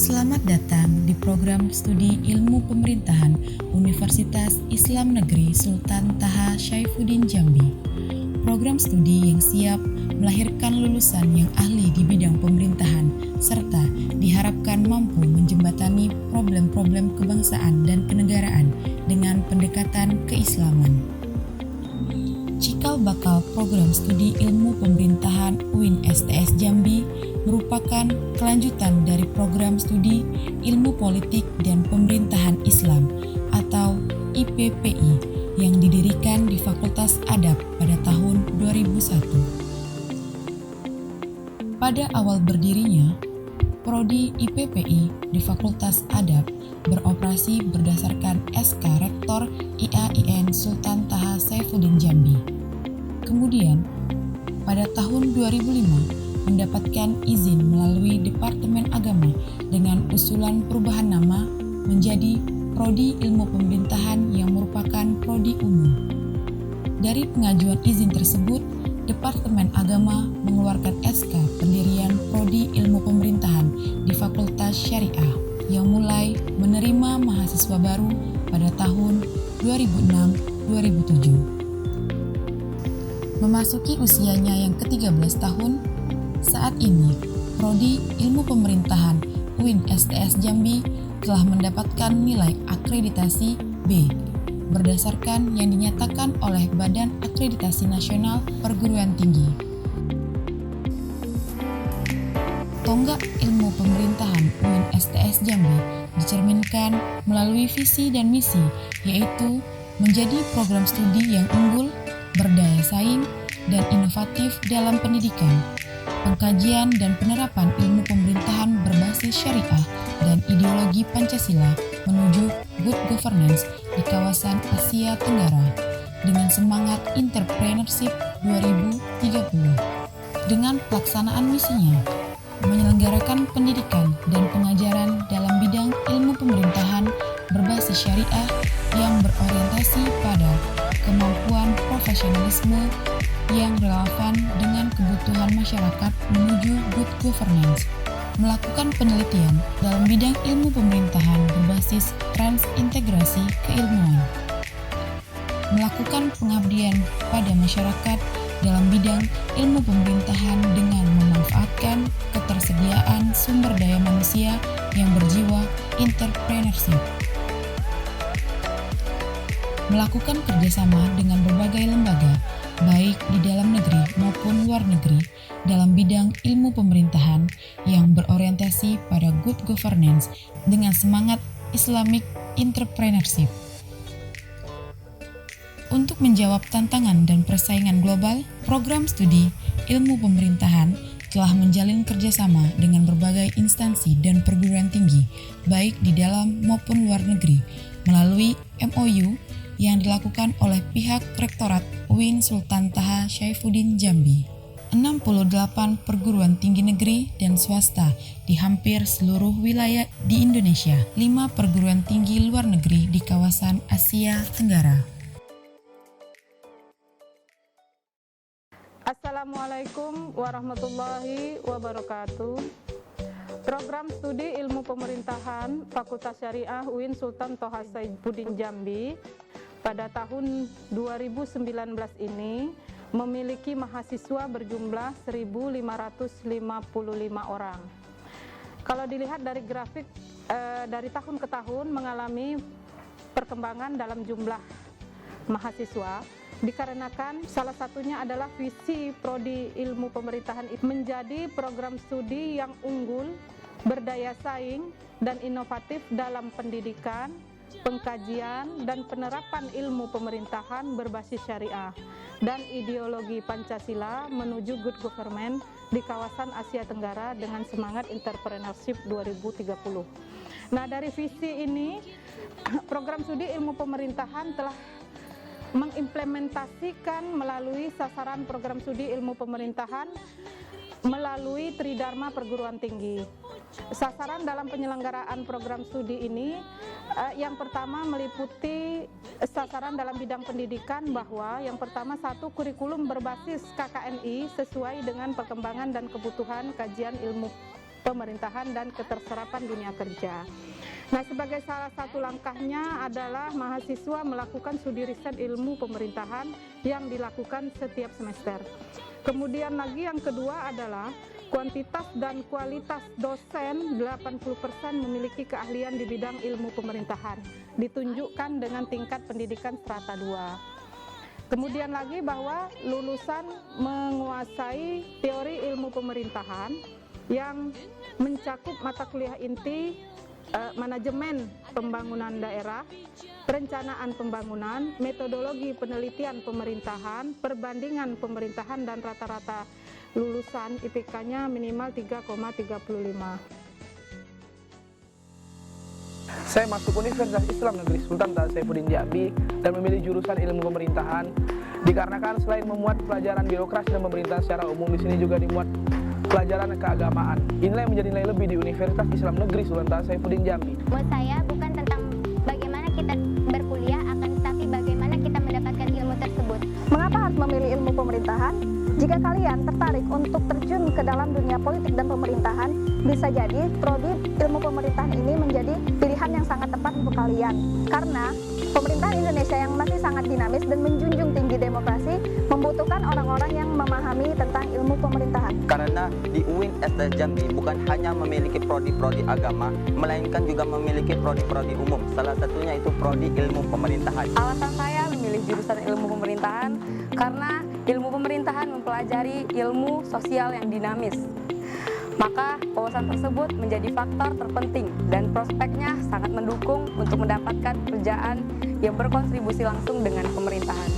Selamat datang di program studi Ilmu Pemerintahan Universitas Islam Negeri Sultan Taha Saifuddin Jambi. Program studi yang siap melahirkan lulusan yang ahli di bidang pemerintahan serta diharapkan mampu menjembatani problem-problem kebangsaan dan kenegaraan dengan pendekatan keislaman. Cikal bakal program studi Ilmu Pemerintahan UIN STS Jambi merupakan kelanjutan dari program studi Ilmu Politik dan Pemerintahan Islam atau IPPI yang didirikan di Fakultas Adab pada tahun 2001. Pada awal berdirinya, Prodi IPPI di Fakultas Adab beroperasi berdasarkan SK Rektor IAIN Sultan Taha Saifuddin Jambi. Kemudian, pada tahun 2005, mendapatkan izin melalui Departemen Agama dengan usulan perubahan nama menjadi Prodi Ilmu Pemerintahan yang merupakan prodi umum. Dari pengajuan izin tersebut, Departemen Agama mengeluarkan SK pendirian Prodi Ilmu Pemerintahan di Fakultas Syariah yang mulai menerima mahasiswa baru pada tahun 2006-2007. Memasuki usianya yang ke-13 tahun, saat ini, Prodi Ilmu Pemerintahan UIN STS Jambi telah mendapatkan nilai akreditasi B berdasarkan yang dinyatakan oleh Badan Akreditasi Nasional Perguruan Tinggi. Tonggak Ilmu Pemerintahan UIN STS Jambi dicerminkan melalui visi dan misi, yaitu menjadi program studi yang unggul, berdaya saing, dan inovatif dalam pendidikan, pengkajian dan penerapan ilmu pemerintahan berbasis syariah dan ideologi Pancasila menuju good governance di kawasan Asia Tenggara dengan semangat entrepreneurship 2030. Dengan pelaksanaan misinya, menyelenggarakan pendidikan dan pengajaran dalam bidang ilmu pemerintahan berbasis syariah yang berorientasi pada kemampuan profesionalisme yang relevan dengan kebutuhan masyarakat menuju good governance, melakukan penelitian dalam bidang ilmu pemerintahan berbasis transintegrasi keilmuan, melakukan pengabdian pada masyarakat dalam bidang ilmu pemerintahan dengan memanfaatkan ketersediaan sumber daya manusia yang berjiwa entrepreneurship, melakukan kerjasama dengan berbagai lembaga, baik di dalam negeri maupun luar negeri, dalam bidang ilmu pemerintahan yang berorientasi pada good governance dengan semangat Islamic entrepreneurship. Untuk menjawab tantangan dan persaingan global, program studi ilmu pemerintahan telah menjalin kerjasama dengan berbagai instansi dan perguruan tinggi, baik di dalam maupun luar negeri, melalui MOU yang dilakukan oleh pihak Rektorat UIN Sultan Taha Saifuddin Jambi. 68 perguruan tinggi negeri dan swasta di hampir seluruh wilayah di Indonesia, 5 perguruan tinggi luar negeri di kawasan Asia Tenggara. Assalamualaikum warahmatullahi wabarakatuh. Program studi Ilmu Pemerintahan Fakultas Syariah UIN Sultan Taha Saifuddin Jambi pada tahun 2019 ini memiliki mahasiswa berjumlah 1.555 orang. Kalau dilihat dari grafik dari tahun ke tahun mengalami perkembangan dalam jumlah mahasiswa, dikarenakan salah satunya adalah visi Prodi Ilmu Pemerintahan menjadi program studi yang unggul, berdaya saing, dan inovatif dalam pendidikan, pengkajian, dan penerapan ilmu pemerintahan berbasis syariah dan ideologi Pancasila menuju good government di kawasan Asia Tenggara dengan semangat entrepreneurship 2030. Nah, dari visi ini, program studi ilmu pemerintahan telah mengimplementasikan melalui sasaran program studi ilmu pemerintahan melalui Tridharma Perguruan Tinggi. Sasaran dalam penyelenggaraan program studi ini yang pertama meliputi sasaran dalam bidang pendidikan, bahwa yang pertama satu, kurikulum berbasis KKNI sesuai dengan perkembangan dan kebutuhan kajian ilmu pemerintahan dan keterserapan dunia kerja. Nah, sebagai salah satu langkahnya adalah mahasiswa melakukan studi riset ilmu pemerintahan yang dilakukan setiap semester. Kemudian lagi yang kedua adalah kuantitas dan kualitas dosen 80% memiliki keahlian di bidang ilmu pemerintahan, ditunjukkan dengan tingkat pendidikan strata 2. Kemudian lagi bahwa lulusan menguasai teori ilmu pemerintahan yang mencakup mata kuliah inti manajemen pembangunan daerah, perencanaan pembangunan, metodologi penelitian pemerintahan, perbandingan pemerintahan, dan rata-rata lulusan IPK-nya minimal 3,35. Saya masuk Universitas Islam Negeri Sultan Taha Saifuddin Jambi dan memilih jurusan ilmu pemerintahan dikarenakan selain memuat pelajaran birokrasi dan pemerintahan secara umum, di sini juga dimuat pelajaran keagamaan. Inilah yang menjadi nilai lebih di Universitas Islam Negeri Sultan Taha Saifuddin Jambi. Buat saya bukan tentang bagaimana kita berkuliah, akan tetapi bagaimana kita mendapatkan ilmu tersebut. Mengapa harus memilih ilmu pemerintahan? Jika kalian tertarik untuk terjun ke dalam dunia politik dan pemerintahan, bisa jadi prodi ilmu pemerintahan ini menjadi pilihan yang sangat tepat untuk kalian. Karena pemerintahan Indonesia yang masih sangat dinamis dan menjunjung tinggi demokrasi membutuhkan orang-orang yang memahami tentang ilmu pemerintahan. Karena di UIN STS Jambi bukan hanya memiliki prodi-prodi agama, melainkan juga memiliki prodi-prodi umum. Salah satunya itu prodi ilmu pemerintahan. Alasan saya memilih jurusan ilmu pemerintahan karena ilmu pemerintahan mempelajari ilmu sosial yang dinamis. Maka wawasan tersebut menjadi faktor terpenting dan prospeknya sangat mendukung untuk mendapatkan pekerjaan yang berkontribusi langsung dengan pemerintahan.